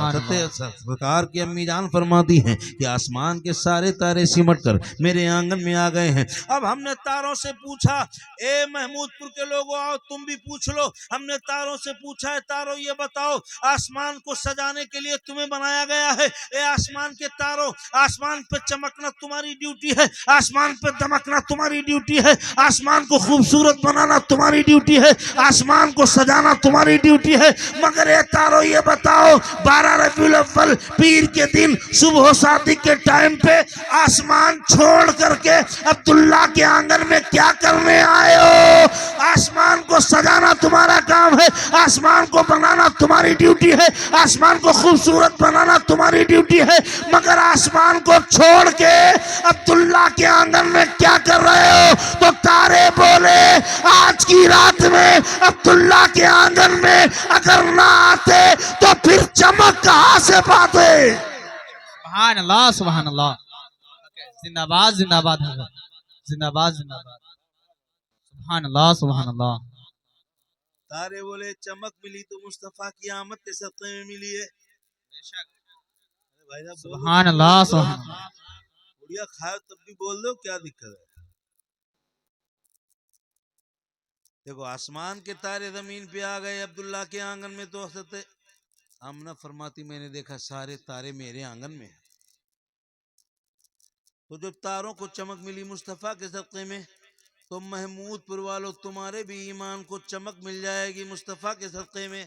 सरकार की अम्मी जान फरमाती हैं कि आसमान के सारे तारे सिमट कर मेरे आंगन में आ गए हैं। अब हमने तारों से पूछा, ए महमूदपुर के लोगों आओ तुम भी पूछ लो। हमने तारों से पूछा है, तारों ये बताओ आसमान को सजाने के लिए तुम्हें बनाया गया है। ए आसमान के तारों, आसमान पे चमकना तुम्हारी ड्यूटी है, आसमान पे दमकना तुम्हारी ड्यूटी है, आसमान को खूबसूरत बनाना तुम्हारी ड्यूटी है, आसमान को सजाना तुम्हारी ड्यूटी है। मगर ए तारों ये बताओ 12 रबीउल अव्वल पीर के दिन सुबह शादी के टाइम पे आसमान छोड़ करके अब्दुल्ला के आंगन में क्या करने आए हो? आसमान को सजाना तुम्हारा काम है, आसमान को बनाना तुम्हारी ड्यूटी है, आसमान को खूबसूरत बनाना तुम्हारी ड्यूटी है। मगर आसमान को छोड़ के अब्दुल्ला के आंगन में क्या कर रहे हो? तो तारे बोले आज की रात में अब्दुल्ला के आंगन में अगर ना आते तो फिर चमक कहां से पाते? सुभान अल्लाह, सुभान अल्लाह। जिंदाबाद जिंदाबाद जिंदाबाद जिंदाबाद। सुभान अल्लाह, सुभान अल्लाह। तारे बोले चमक मिली तो मुस्तफा की आमद के सदक़े में मिली है। सुभान अल्लाह, सुभान अल्लाह। बुढ़िया खाओ तब भी बोल दो, क्या दिक्कत है? देखो आसमान के तारे जमीन पे आ गए अब्दुल्ला के आंगन में, तो आमना फरमाती मैंने देखा सारे तारे मेरे आंगन में है। तो जब तारों को चमक मिली मुस्तफा के सदक़े में, तो महमूदपुर वालों तुम्हारे भी ईमान को चमक मिल जाएगी मुस्तफा के सदक़े में।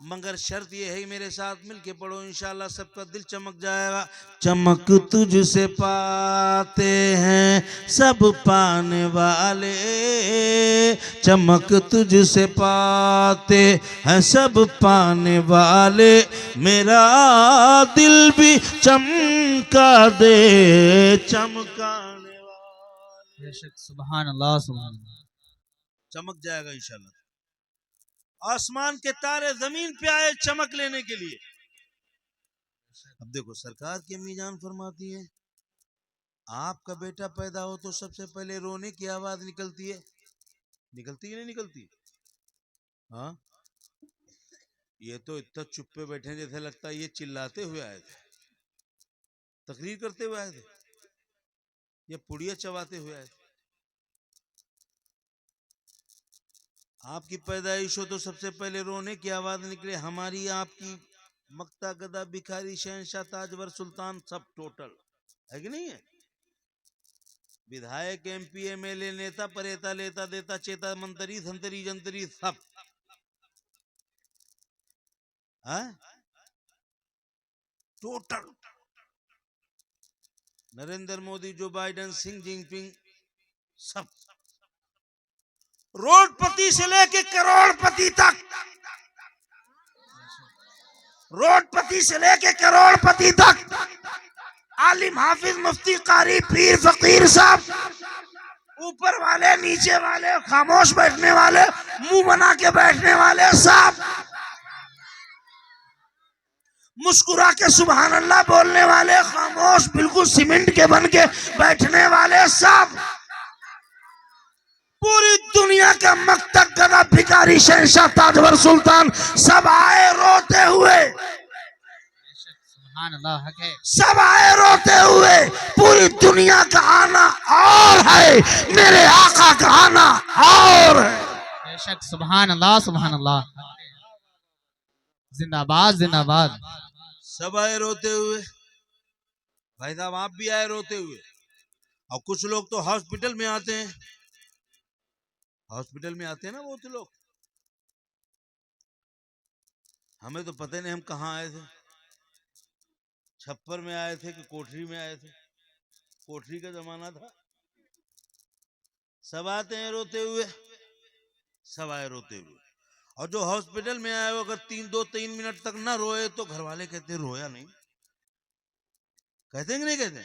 मगर शर्त यह है, मेरे साथ मिलके पढ़ो इंशाअल्लाह सबका दिल चमक जाएगा। चमक तुझसे पाते हैं सब पाने वाले, चमक तुझसे पाते हैं सब पाने वाले, मेरा दिल भी चमका दे चमकाने वाले। बेशक सुभान अल्लाह, सुभान अल्लाह। चमक जाएगा इंशाअल्लाह। आसमान के तारे जमीन पे आए चमक लेने के लिए। अब देखो सरकार की अम्मी जान फरमाती है, आपका बेटा पैदा हो तो सबसे पहले रोने की आवाज निकलती है, निकलती है नहीं निकलती? हाँ, ये तो इतना चुप पे बैठे जैसे लगता है ये चिल्लाते हुए आए थे, तकरीर करते हुए आए थे, ये पुड़िया चबाते हुए आए थे। आपकी पैदाइश हो तो सबसे पहले रोने की आवाज निकले। हमारी आपकी मक्ता गदा भिखारी शहंशाह ताजवर सुल्तान सब टोटल है कि नहीं है? विधायक एमपी एमएलए नेता परेता लेता देता चेता मंत्री संतरी जंतरी सब है total. Narendra Modi, Joe Biden, Singh Jinping सब, रोडपति से लेके करोड़पति तक, रोडपति से लेके करोड़पति तक, आलिम हाफिज मुफ्ती कारी पीर फकीर साहब, ऊपर वाले नीचे वाले, खामोश बैठने वाले, मुंह बना के बैठने वाले सब, मुस्कुरा के सुभान अल्लाह बोलने वाले, खामोश बिल्कुल सीमेंट के बन के बैठने वाले सब, पूरी दुनिया का मक्तक गदा भिखारी शहंशाह ताजवर सुल्तान सब आए रोते हुए, सब आए रोते हुए। पूरी दुनिया का आना और है, मेरे आका का आना और है। बेशक सुभान अल्लाह, सुभान अल्लाह। जिंदाबाद जिंदाबाद। सब आए रोते हुए। भाई साहब आप भी आए रोते हुए, और कुछ लोग तो हॉस्पिटल में आते हैं, हॉस्पिटल में आते हैं ना बहुत लोग। हमें तो पता नहीं हम कहाँ आए थे, छप्पर में आए थे कि कोठरी में आए थे, कोठरी का जमाना था। सब आते हैं रोते हुए, सब आए रोते हुए। और जो हॉस्पिटल में आए अगर 3 मिनट तक ना रोए तो घर वाले कहते रोया नहीं, कहते हैं कि नहीं कहते?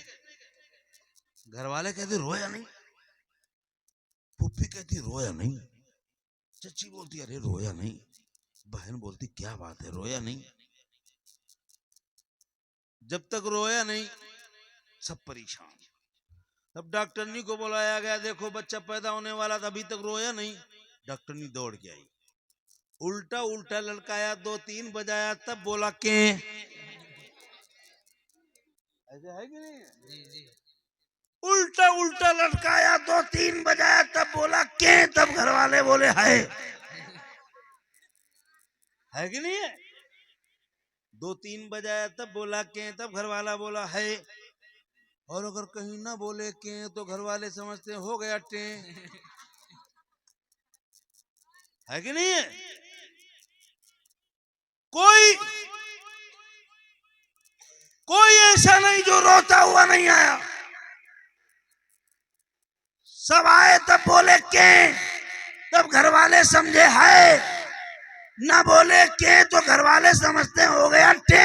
घर वाले कहते रोया नहीं, पुप्पी कहती रोया नहीं, चच्ची बोलती अरे रोया नहीं, बहन बोलती क्या बात है रोया नहीं। जब तक रोया नहीं सब परेशान। तब डॉक्टरनी को बुलाया गया, देखो बच्चा पैदा होने वाला था, अभी तक रोया नहीं। डॉक्टरनी दौड़ के आई, उल्टा उल्टा ललकाया, 2-3 बजाया, तब बोला के। ऐसा है कि नहीं? उल्टा उल्टा लटकाया, 2-3 बजाया, तब बोला के, तब घर वाले बोले है कि नहीं है? 2-3 बजाया, तब बोला के, तब घर वाला बोला है। और अगर कहीं ना बोले के तो घर वाले समझते हो गया टे। है कि नहीं है? कोई ऐसा नहीं जो रोता हुआ नहीं आया। सब आए तब बोले के, तब घर वाले समझे है। ना बोले के तो घर वाले समझते हो गया टे।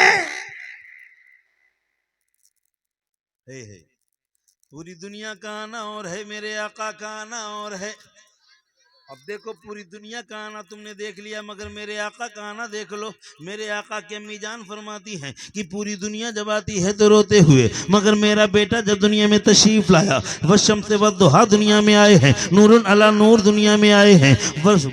है पूरी दुनिया का आना और है, मेरे आका का आना और है। अब देखो, पूरी दुनिया का आना तुमने देख लिया, मगर मेरे आका का आना देख लो। मेरे आका की अम्मी जान फरमाती हैं कि पूरी दुनिया जब आती है तो रोते हुए, मगर मेरा बेटा जब दुनिया में तशरीफ लाया, वशम से वद्दुहा दुनिया में आए हैं, नूरुन अला नूर दुनिया में आए हैं,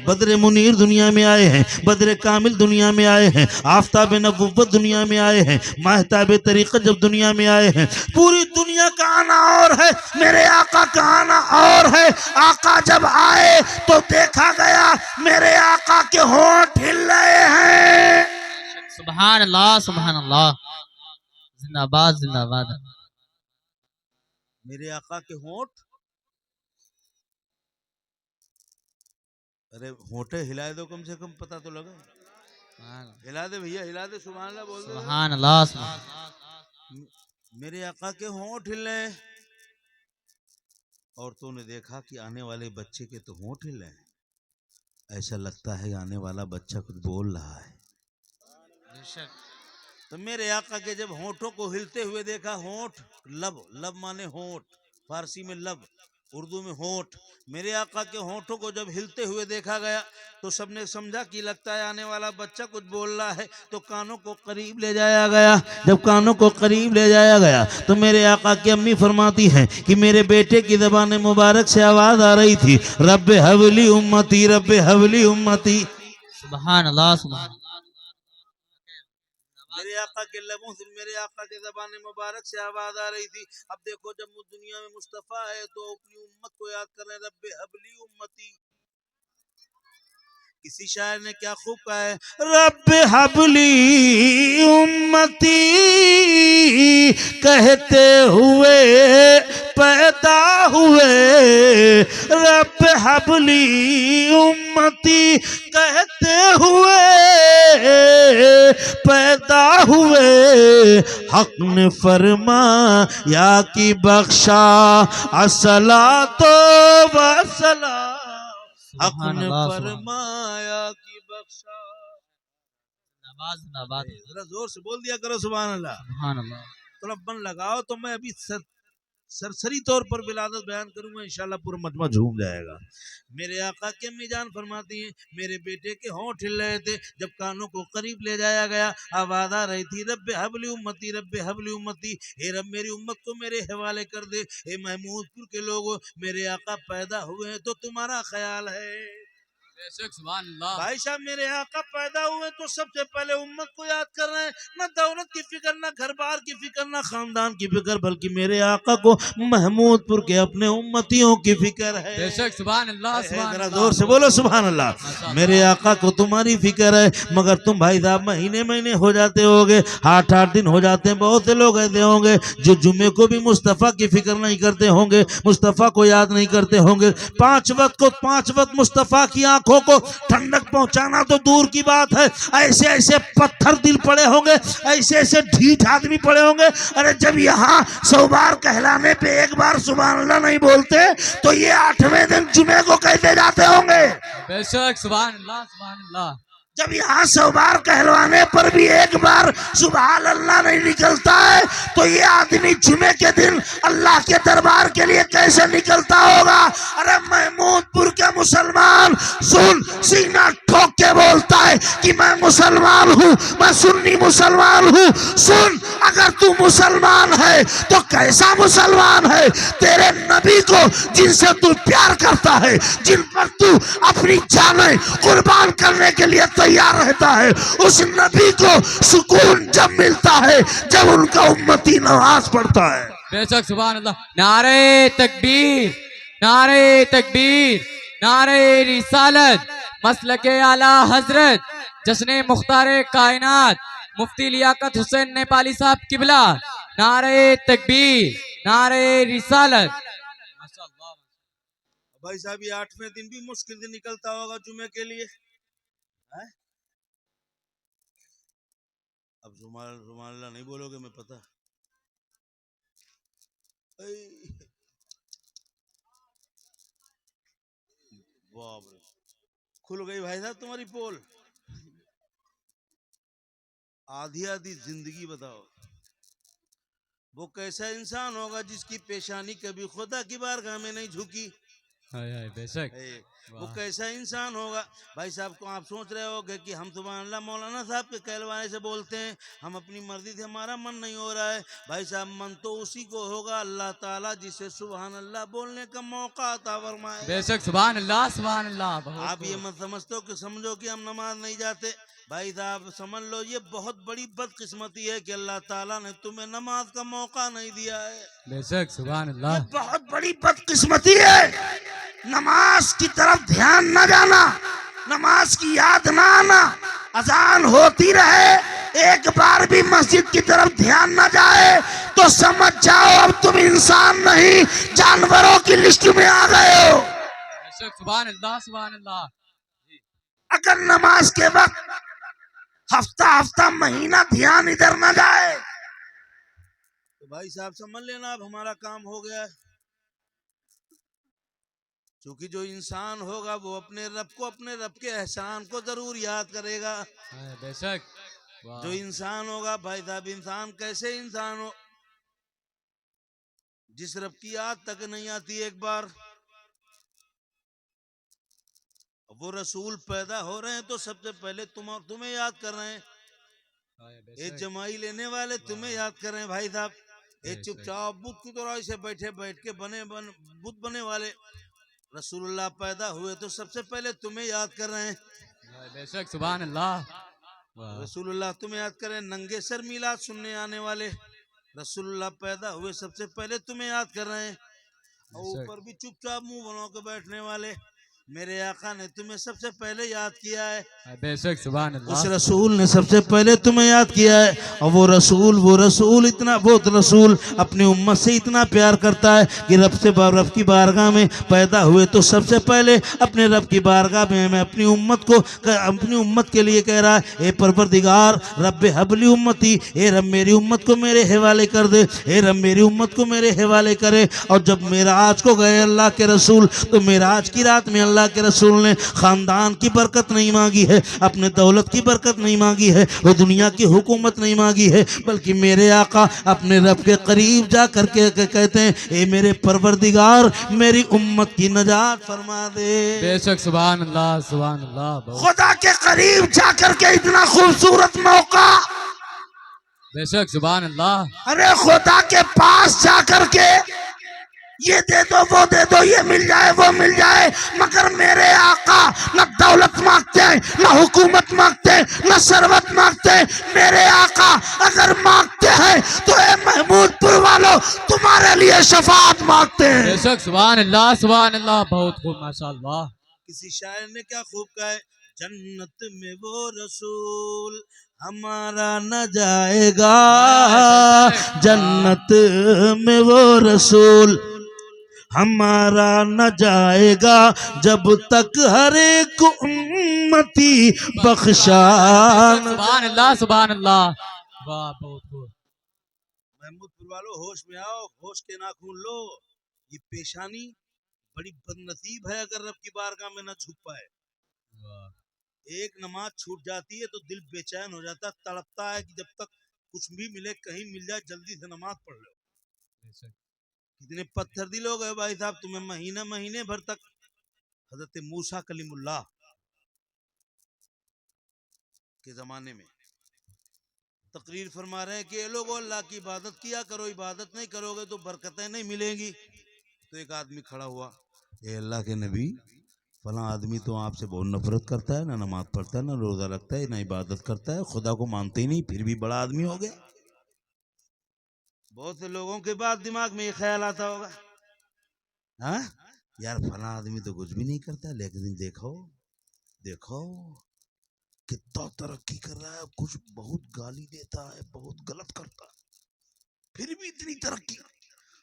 बद्र मुनीर दुनिया में आए हैं, बद्र कामिल दुनिया में आए हैं, आफ्ताब नबुव्वत दुनिया में आए हैं, महताब तरीक़त जब दुनिया में आए हैं। पूरी दुनिया का आना और है, मेरे आका का आना और है। आका जब आए तो देखा गया मेरे आका के होंठ हिल रहे हैं। सुभान अल्लाह सुभान अल्लाह, जिंदाबाद जिंदाबाद। मेरे आका के होंठ, अरे होंठे हिला दो कम से कम, पता तो लगा। हिला दे भैया, हिला दे, सुभान अल्लाह बोल दो। सुभान अल्लाह सुभान अल्लाह। मेरे आका के होंठ हिले। औरतों ने देखा कि आने वाले बच्चे के तो होंठ हिल रहे हैं, ऐसा लगता है आने वाला बच्चा कुछ बोल रहा है। तो मेरे आका के जब होंठों को हिलते हुए देखा, होंठ लब, लब माने होंठ, फारसी में लब, उर्दू में होंठ। मेरे आका के होंठों को जब हिलते हुए देखा गया तो सबने समझा कि लगता है आने वाला बच्चा कुछ बोल रहा है, तो कानों को करीब ले जाया गया। जब कानों को करीब ले जाया गया तो मेरे आका की अम्मी फरमाती हैं कि मेरे बेटे की ज़बान मुबारक से आवाज आ रही थी, रब्बे हवली उम्मती, रब्बे हवली उम्मती। सुभान अल्लाह सुभान। मेरे आका के लबों से, मेरे आका के ज़बान मुबारक से आवाज आ रही थी। अब देखो, जब दुनिया में मुस्तफ़ा है तो अपनी उम्मत को याद कर रहे हैं, रब्बे हबली उम्मती। किसी शायर ने क्या खूब कहा है, रब्बे हबली उम्मती कहते हुए पैदा हुए, रब्बे हबली उम्मती कहते हुए पैदा हुए। हक ने फरमाया कि बख्शा असला तो वसला, हक ने फरमाया कि बख्शा। जरा जोर से बोल दिया करो सुभान अल्लाह। सुभान अल्लाह। थोड़ा मन लगाओ, तो मैं अभी सरसरी तौर पर विलादत बयान करूंगा, इंशाल्लाह पूरा मजमा झूम जाएगा। मेरे आका की अम्मी जान फरमाती हैं, मेरे बेटे के होंठ हिल रहे थे। जब कानों को करीब ले जाया गया, आवाज आ रही थी, रब्बे हबली उम्मती, रब्बे हबली उम्मती। हे रब, मेरी उम्मत को मेरे हवाले कर दे। हे महमूदपुर के लोगों, मेरे आका पैदा हुए हैं तो तुम्हारा ख्याल है। भाई साहब, मेरे आका पैदा हुए तो सबसे पहले उम्मत को याद कर रहे हैं। न दौलत की फिक्र, न घर बार की फिक्र, न खानदान की फिक्र, बल्कि मेरे आका को महमूदपुर के अपने उम्मतियों की फिक्र है। बेशक सुभान अल्लाह सुभान जरा अल्लाह। जोर से बोलो सुभान अल्लाह। मेरे आका को तुम्हारी फिक्र है, मगर तुम भाई साहब महीने महीने हो जाते होगे, 8-8 दिन हो जाते हैं। बहुत से लोग ऐसे होंगे जो जुम्मे को भी मुस्तफ़ा की फिक्र नहीं करते होंगे, मुस्तफ़ा को याद नहीं करते होंगे। 5 वक्त मुस्तफ़ा की आंखों को ठंडक पहुंचाना तो दूर की बात है, ऐसे ऐसे पत्थर दिल पड़े होंगे, ऐसे ऐसे ढीठ आदमी पड़े होंगे। अरे जब यहाँ 100 बार कहलाने पे एक बार सुभान अल्लाह नहीं बोलते तो ये 8वें दिन जुमे को कैसे जाते होंगे। बेशक सुभान अल्लाह सुभान अल्लाह। जब यहाँ 100 बार कहलवाने पर भी एक बार सुभान अल्लाह नहीं निकलता है तो ये आदमी जुमे के दिन अल्लाह के दरबार के लिए कैसे निकलता होगा। अरे महमूदपुर के मुसलमान सुन, सीना ठोक के बोलता है कि मैं मुसलमान हूँ, मैं सुन्नी मुसलमान हूँ। सुन, अगर तू मुसलमान है तो कैसा मुसलमान है? तेरे नबी को जिनसे तू प्यार करता है, जिन पर तू अपनी जानें कुर्बान करने के लिए तैयार रहता है, उस नबी को सुकून जब मिलता है जब उनका उम्मती नमाज पढ़ता है। बेशक सुभान अल्लाह। नारे तकबीर, नारे तकबीर, नारे रिसालत, मसलके आला हजरत जश्न मुख्तार कायनात मुफ्ती लियाकत हुसैन नेपाली साहब किबला। नारे तकबीर, नारे रिसालत। भाई साहब ये 8वें दिन भी मुश्किल से निकलता होगा जुमे के लिए है? अब रुमाल नहीं बोलोगे, मैं पता बाप रे, खुल गई भाई साहब तुम्हारी पोल। आधी आधी जिंदगी बताओ, वो कैसा इंसान होगा जिसकी पेशानी कभी खुदा की बारगाह में नहीं झुकी। बेशक वो कैसा इंसान होगा। भाई साहब को आप सोच रहे होगे कि हम सुभान अल्लाह मौलाना साहब के कहलवाने से बोलते हैं, हम अपनी मर्जी से हमारा मन नहीं हो रहा है। भाई साहब मन तो उसी को होगा अल्लाह ताला जिसे सुभान अल्लाह बोलने का मौका अता फरमाए। बेशक सुभान अल्लाह, सुभान अल्लाह। आप ये मत समझते कि समझो कि हम नमाज नहीं जाते। भाई साहब समझ लो ये बहुत बड़ी बदकिस्मती है कि अल्लाह ताला ने तुम्हें नमाज का मौका नहीं दिया है। बेशक सुभान अल्लाह। बहुत बड़ी बदकिस्मती है। नमाज की तरफ ध्यान न जाना, नमाज की याद ना आना, अजान होती रहे एक बार भी मस्जिद की तरफ ध्यान न जाए तो समझ जाओ अब तुम इंसान नहीं जानवरों की लिस्ट में आ गए हो। सुभान अल्लाह, सुभान अल्लाह। अगर नमाज के वक्त हफ्ता महीना ध्यान इधर न जाए तो भाई साहब समझ लेना अब हमारा काम हो गया है। क्योंकि जो इंसान होगा वो अपने रब के एहसान को जरूर याद करेगा। बेशक। जो इंसान होगा भाई साहब, इंसान कैसे इंसान हो जिस रब की याद तक नहीं आती एक बार। वो रसूल पैदा हो रहे हैं तो सबसे पहले तुम्हें याद कर रहे हैं। ये जमाई लेने वाले तुम्हें याद कर रहे हैं भाई साहब। ये चुपचाप बुत की तरह से बैठ के बुत बने वाले रसूलुल्लाह पैदा हुए तो सबसे पहले तुम्हें याद कर रहे हैं। बेशक सुभान अल्लाह। रसूलुल्लाह तुम्हें याद कर रहे हैं। नंगे सर मिलाद सुनने आने वाले रसूलुल्लाह पैदा हुए सबसे पहले तुम्हें याद कर रहे हैं। और ऊपर भी चुपचाप मुंह बना के बैठने वाले मेरे आका ने तुम्हें सबसे पहले याद किया है। बेशक सुभान अल्लाह। उस रसूल ने सबसे पहले तुम्हें याद किया है। और वो रसूल इतना बहुत रसूल अपनी उम्मत से इतना प्यार करता है कि रब की बारगाह में पैदा हुए तो सबसे पहले अपने रब की बारगाह में मैं अपनी उम्मत के लिए कह रहा है, ए परवरदिगार रब हबली उम्मती, ए रब मेरी उम्मत को मेरे हवाले कर दे, ए रब मेरी उम्मत को मेरे हवाले करे। और जब मेराज को गए अल्लाह के रसूल तो मेराज की रात में अल्लाह के रसूल ने खानदान की बरकत नहीं मांगी है, अपने दौलत की बरकत नहीं मांगी है, वो दुनिया की हुकूमत नहीं मांगी है, बल्कि मेरे आका अपने रब के करीब जा करके कहते हैं, ए मेरे परवरदिगार मेरी उम्मत की नजात फरमा दे। बेशक सुभान अल्लाह, सुभान अल्लाह। खुदा के करीब जा करके इतना खूबसूरत मौका। बेशक सुभान अल्लाह। अरे खुदा के पास जा करके ये दे दो वो दे दो, ये मिल जाए वो मिल जाए, मगर मेरे आका न दौलत मांगते हैं, न हुकूमत मांगते हैं, न सरवत मांगते हैं। मेरे आका अगर मांगते हैं तो ए महमूदपुर वालों तुम्हारे लिए शफाअत मांगते हैं। बेशक सुभान अल्लाह, सुभान अल्लाह। बहुत खूब माशाअल्लाह। किसी शायर ने क्या खूब कहा है, जन्नत में वो रसूल हमारा न जाएगा, जन्नत में वो रसूल हमारा न जाएगा जब तक हर एक उम्मती बख्शा। सुभान अल्लाह, सुभान अल्लाह। वाह बहुत खूब। महमूदपुर वालों होश में आओ, होश के नाखून लो। ये पेशानी बड़ी बदनसीब है अगर रब की बारगाह में न झुक पाए। एक नमाज छूट जाती है तो दिल बेचैन हो जाता है, तड़पता है कि जब तक कुछ भी मिले, कहीं मिल जाए, जल्दी से नमाज पढ़ लो। कितने पत्थर दिल हो गए भाई साहब तुम्हें, महीने महीने भर तक। हजरत मूसा कलीमुल्लाह के जमाने में तकरीर फरमा रहे हैं कि ये लोगों अल्लाह की इबादत किया करो, इबादत नहीं करोगे तो बरकतें नहीं मिलेंगी। तो एक आदमी खड़ा हुआ, ये अल्लाह के नबी, फला आदमी तो आपसे बहुत नफरत करता है, ना नमाज पढ़ता है, ना रोजा रखता है, ना इबादत करता है, खुदा को मानते ही नहीं, फिर भी बड़ा आदमी हो गया। बहुत से लोगों के बाद दिमाग में ये ख्याल आता होगा, हाँ यार फला आदमी तो कुछ भी नहीं करता, लेकिन देखो देखो कितना तरक्की कर रहा है, कुछ बहुत गाली देता है, बहुत गलत करता है, फिर भी इतनी तरक्की।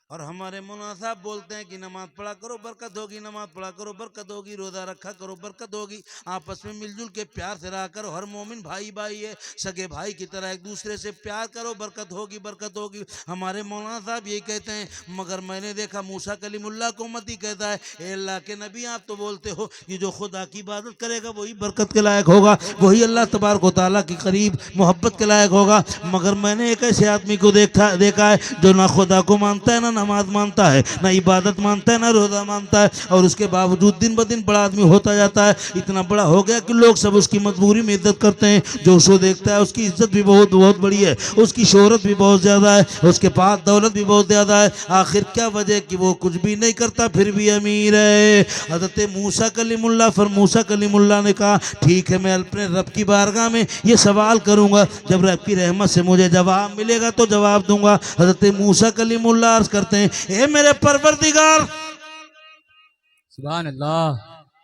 और हमारे मौलाना साहब बोलते हैं कि नमाज पढ़ा करो बरकत होगी, नमाज पढ़ा करो बरकत होगी, रोजा रखा करो बरकत होगी, आपस में मिलजुल के प्यार से रहा करो, हर मोमिन भाई भाई है, सगे भाई की तरह एक दूसरे से प्यार करो, बरकत होगी बरकत होगी। हमारे मौलाना साहब यही कहते हैं। मगर मैंने देखा मूसा कलीमुल्लाह को मत ही कहता है, ए अल्लाह के नबी आप तो बोलते हो कि जो खुदा की इबादत करेगा वही बरकत के लायक होगा, वही अल्लाह तबारक व तआला के करीब मोहब्बत के लायक होगा। मगर मैंने एक ऐसे आदमी को देखा है जो ना खुदा को मानता है, ना नमाज मानता है, ना इबादत मानता है, ना रोजा मानता है, और उसके बावजूद दिन ब दिन बड़ा आदमी होता जाता है। इतना बड़ा हो गया कि लोग सब उसकी मजबूरी में इज्जत करते हैं। जो उसको देखता है उसकी इज्जत भी बहुत बहुत बड़ी है, उसकी शोहरत भी बहुत ज्यादा है, उसके पास दौलत भी बहुत ज्यादा है। आखिर क्या वजह कि वो कुछ भी नहीं करता फिर भी अमीर है। हजरत मूसा कलीमुल्लाह ने कहा ठीक है, मैं अपने रब की बारगाह में ये सवाल करूंगा, जब रब की रहमत से मुझे जवाब मिलेगा तो जवाब दूंगा। हजरत मूसा कलीमुल्लाह अर्ज करते हैं, ए मेरे परवरदिगार। सुभान अल्लाह।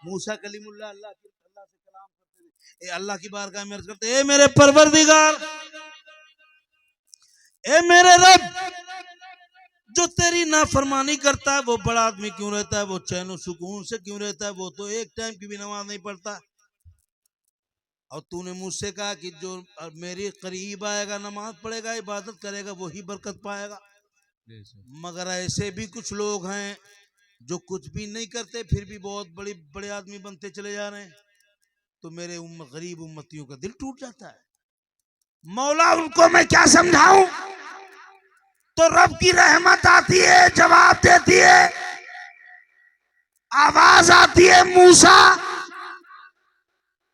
मूसा कलीमुल्लाह अल्लाह से कलाम करते थे, अल्लाह की बारगाह में अर्ज करते, ए मेरे परवरदिगार, ए मेरे रब, जो तेरी नाफरमानी करता है वो बड़ा आदमी क्यों रहता है, वो चैन सुकून से क्यों रहता है, वो तो एक टाइम की भी नमाज नहीं पढ़ता। और तूने मुझसे कहा कि जो मेरे करीब आएगा, नमाज पढ़ेगा, इबादत करेगा, वही बरकत पाएगा। मगर ऐसे भी कुछ लोग हैं जो कुछ भी नहीं करते फिर भी बहुत बड़े आदमी बनते चले जा रहे हैं। तो मेरे गरीब उम्मतियों का दिल टूट जाता है। मौला उनको मैं क्या समझाऊं। तो रब की रहमत आती है, जवाब देती है, आवाज आती है, मूसा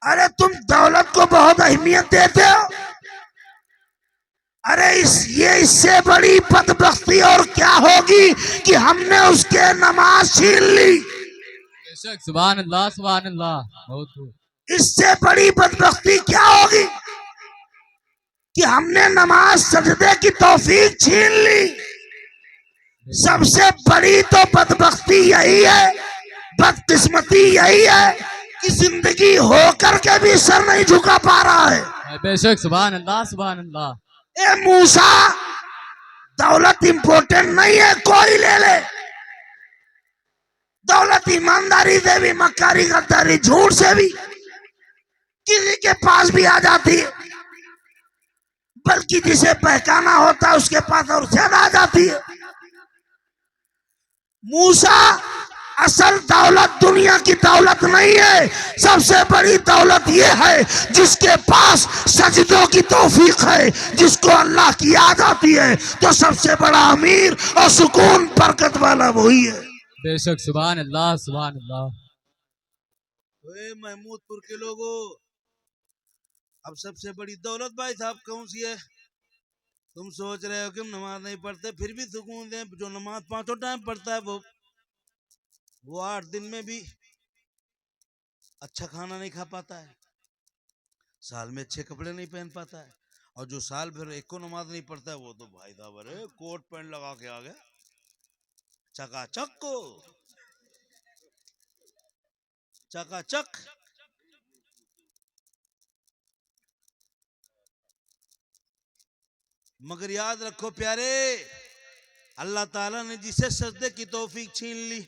अरे तुम दौलत को बहुत अहमियत देते हो, अरे इससे बड़ी बदबख्ती और क्या होगी कि हमने उसके नमाज छीन ली। सुभान अल्लाह सुभान अल्लाह। बहुत खूब। इससे बड़ी बदबख्ती क्या होगी कि हमने नमाज सजदे की तौफीक छीन ली। सबसे बड़ी तो बदबख्ती यही है, बदकिस्मती यही है कि जिंदगी होकर के भी सर नहीं झुका पा रहा है। बेशक सुभान अल्लाह सुभान अल्लाह। ए मूसा, दौलत इंपॉर्टेंट नहीं है, कोई ले ले। दौलत ईमानदारी से भी, मक्कारी गद्दारी झूठ से भी किसी के पास भी आ जाती है, बल्कि जिसे बहकाना होता है उसके पास और ज्यादा आ जाती है। मूसा, असल दौलत दुनिया की दौलत नहीं है, सबसे बड़ी दौलत यह है जिसके पास सजदों की तौफीक है, जिसको अल्लाह की याद आती है, तो सबसे बड़ा अमीर और सुकून बरकत वाला वही है। बेशक सुभान अल्लाह सुभान अल्लाह। महमूदपुर के लोगों, अब सबसे बड़ी दौलत भाई साहब कौन सी है? तुम सोच रहे हो कि हम नमाज नहीं पढ़ते फिर भी सुकून दें। जो नमाज 5 टाइम पढ़ता है वो 8 दिन में भी अच्छा खाना नहीं खा पाता है, साल में अच्छे कपड़े नहीं पहन पाता है। और जो साल भर एक को नमाज नहीं पढ़ता है वो तो भाई साहब अरे कोट पैंट लगा के आ गया चकाचक को, चकाचक। मगर याद रखो प्यारे, अल्लाह ताला ने जिसे सजदे की तौफीक छीन ली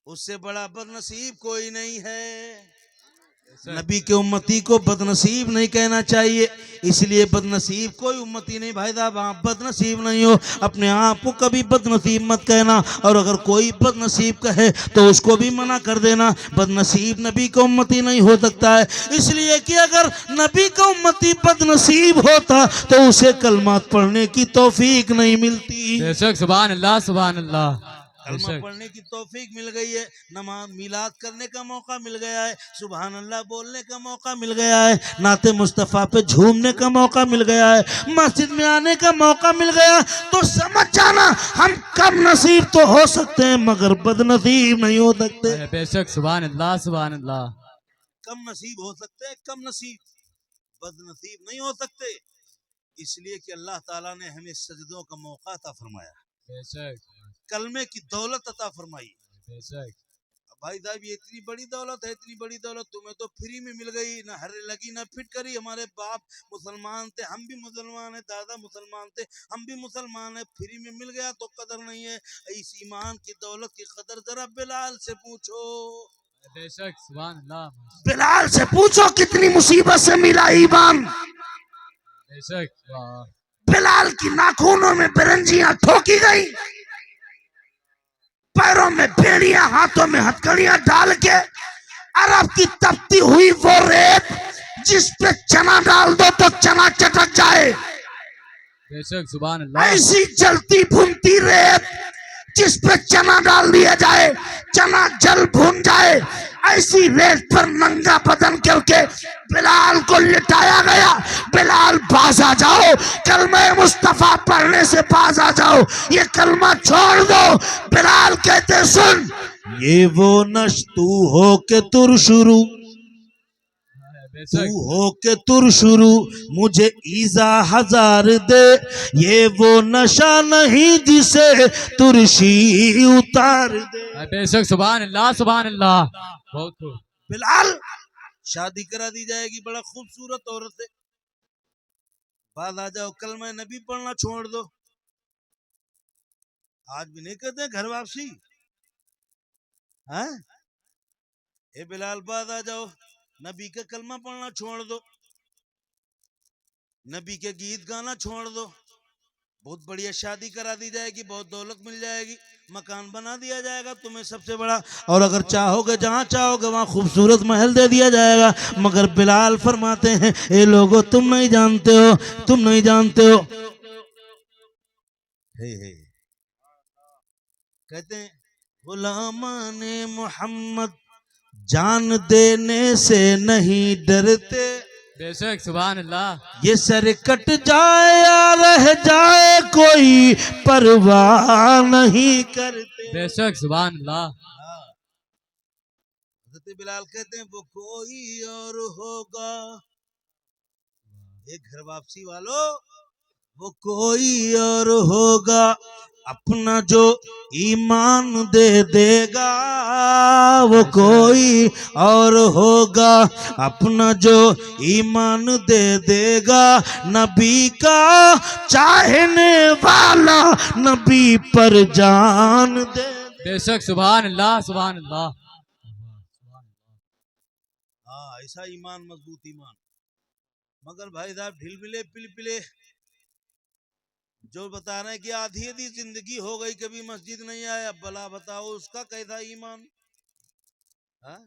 उससे बड़ा बदनसीब कोई नहीं है। नबी के उम्मती को बदनसीब नहीं कहना चाहिए, इसलिए बदनसीब कोई उम्मती नहीं भाई साहब, आप बदनसीब नहीं हो, अपने आप को कभी बदनसीब मत कहना, और अगर कोई बदनसीब कहे तो उसको भी मना कर देना। बदनसीब नबी का उम्मती नहीं हो सकता है, इसलिए कि अगर नबी का उम्मती बदनसीब होता तो उसे कलमात पढ़ने की तौफीक नहीं मिलती। बेशक सुभान अल्लाह सुभान अल्लाह। कलमा बेशक पढ़ने की तौफीक मिल गई है, नमाज मिलाद करने का मौका मिल गया है, सुभान अल्लाह बोलने का मौका मिल गया है, नाते मुस्तफ़ा पे झूमने का मौका मिल गया है, मस्जिद में आने का मौका मिल गया, तो समझ जाना हम कम नसीब तो हो सकते हैं मगर बदनसीब नहीं हो सकते। बेशक सुभान अल्लाह सुभान अल्लाह। कम नसीब हो सकते हैं, कम नसीब, बदनसीब नहीं हो सकते, इसलिए कि अल्लाह ताला ने हमें सजदों का मौका अता फरमाया, बेशक कलमे की दौलत अता फरमाई। बेशक भाई साहब ये इतनी बड़ी दौलत है, इतनी बड़ी दौलत तुम्हें तो फ्री में मिल गई, ना हर लगी ना फिट करी। हमारे बाप मुसलमान थे, हम भी मुसलमान हैं, दादा मुसलमान थे, हम भी मुसलमान हैं, फ्री में मिल गया तो कदर नहीं है। इस ईमान की दौलत की कदर जरा बिलाल से पूछो, बेशक सुभान अल्लाह। बिलाल से पूछो कितनी मुसीबत से मिला ईमान। बेशक वाह। बिलाल की नाखूनों में बिरंजियां ठोकी गई, पैरों में बेड़ियां, हाथों में हथकड़ियां डाल के अरब की तपती हुई वो रेत जिस पे चना डाल दो तो चना चटक जाए, बेशक सुभान अल्लाह। ऐसी जलती भूनती रेत जिस पे चना डाल दिया जाए चना जल भून जाए, ऐसी रेत पर नंगा बदन करके बिलाल को लिटाया गया। बिलाल बाज आ जाओ, कलमा मुस्तफा पढ़ने से बाज आ जाओ, ये कलमा छोड़ दो। बिलाल कहते सुन, ये वो नश तू हो के तुर शुरू, तू बेशक हो के तुर शुरू, मुझे ईजा हजार दे, ये वो नशा नहीं जिसे तुरशी उतार दे। बेशक सुभान अल्लाह सुभान अल्लाह। बहुत खूब। बिलाल शादी करा दी जाएगी बड़ा खूबसूरत औरत से, बाद आ जाओ कलमा नबी पढ़ना छोड़ दो। आज भी नहीं कहते हैं घर वापसी, हैं? ए बिलाल बाद आ जाओ, नबी का कलमा पढ़ना छोड़ दो, नबी के गीत गाना छोड़ दो, बहुत बढ़िया शादी करा दी जाएगी, बहुत दौलत मिल जाएगी, मकान बना दिया जाएगा तुम्हें सबसे बड़ा, और अगर चाहोगे जहां चाहोगे वहां खूबसूरत महल दे दिया जाएगा। मगर बिलाल फरमाते हैं ए लोगों तुम नहीं जानते हो, तुम नहीं जानते हो। हे कहते हैं गुलामाने मोहम्मद जान देने से नहीं डरते, बेशक सुभान अल्लाह। ये सर कट जाए या रह जाए कोई परवाह नहीं करते। बेशक सुभान अल्लाह। हज़रत बिलाल कहते हैं वो कोई और होगा, एक घर वापसी वालों, वो कोई और होगा, अपना जो ईमान दे देगा, वो कोई और होगा, अपना जो ईमान दे देगा, नबी का चाहने वाला नबी पर जान दे। बेशक सुभान अल्लाह सुभान अल्लाह। हाँ ऐसा ईमान, मजबूत ईमान। मगर भाई साहब ढिलमिले पिलपिले जो बता रहे हैं कि आधी आधी जिंदगी हो गई कभी मस्जिद नहीं आया, भला बताओ उसका कैसा ईमान? हाँ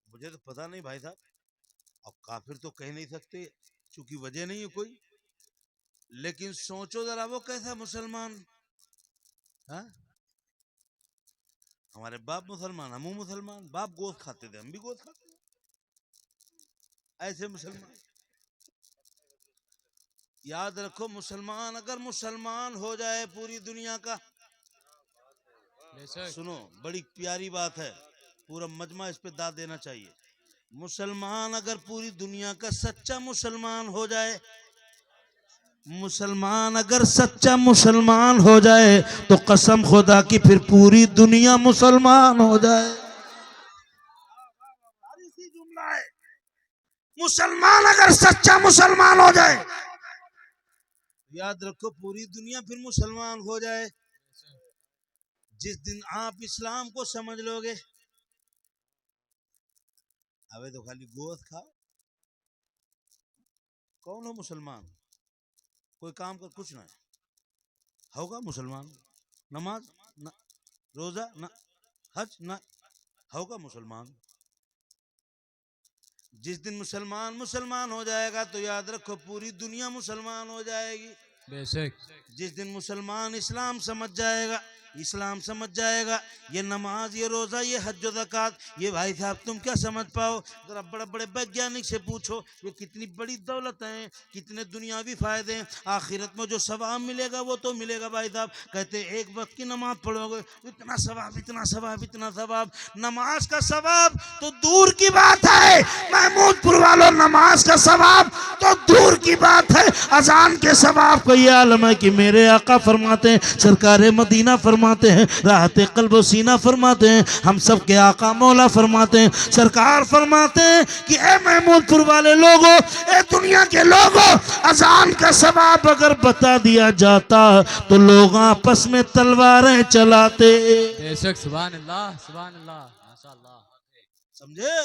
मुझे तो पता नहीं भाई साहब, अब काफिर तो कह नहीं सकते क्योंकि वजह नहीं है कोई, लेकिन सोचो जरा वो कैसा मुसलमान। हाँ हमारे बाप मुसलमान, हम मुसलमान, बाप गोश्त खाते थे हम भी गोश्त खाते थे, ऐसे मुसलमान। याद रखो मुसलमान अगर मुसलमान हो जाए पूरी दुनिया का, सुनो बड़ी प्यारी बात है, पूरा मजमा इस पे दाद देना चाहिए। मुसलमान अगर पूरी दुनिया का सच्चा मुसलमान हो जाए, मुसलमान अगर सच्चा मुसलमान हो जाए तो कसम खुदा की फिर पूरी दुनिया मुसलमान हो जाए। जुमला है, मुसलमान अगर सच्चा मुसलमान हो जाए, याद रखो पूरी दुनिया फिर मुसलमान हो जाए। जिस दिन आप इस्लाम को समझ लोगे, अबे तो खाली गोश्त खाओ। कौन हो मुसलमान? कोई काम कर कुछ ना होगा मुसलमान। नमाज न, रोजा न, हज न होगा मुसलमान। जिस दिन मुसलमान मुसलमान हो जाएगा तो याद रखो पूरी दुनिया मुसलमान हो जाएगी। बेशक जिस दिन मुसलमान इस्लाम समझ जाएगा, इस्लाम समझ जाएगा, ये नमाज, ये रोजा, ये हज ज़कात, ये भाई साहब तुम क्या समझ पाओ? जरा बड़े बड़े वैज्ञानिक से पूछो ये कितनी बड़ी दौलत है, कितने दुनियावी फायदे हैं, आखिरत में जो सवाब मिलेगा वो तो मिलेगा भाई साहब। कहते एक वक्त की नमाज पढ़ोगे इतना सवाब, इतना सवाब, इतना सवाब। नमाज का सवाब तो दूर की बात है महमूदपुर वालों, नमाज का सवाब तो दूर की बात है। अजान के सवाब को ये आलम है कि मेरे आका फरमाते हैं, सरकार मदीना फरमाते हैं, राहत कल्ब सीना फरमाते हैं, हम सब के आका मौला फरमाते हैं, सरकार फरमाते हैं कि ए महमूदपुर वाले लोगों, ए दुनिया के लोगों, अजान का सवाब अगर बता दिया जाता तो लोग आपस में तलवारें चलाते। बेशक सुभान अल्लाह माशाअल्लाह। समझे?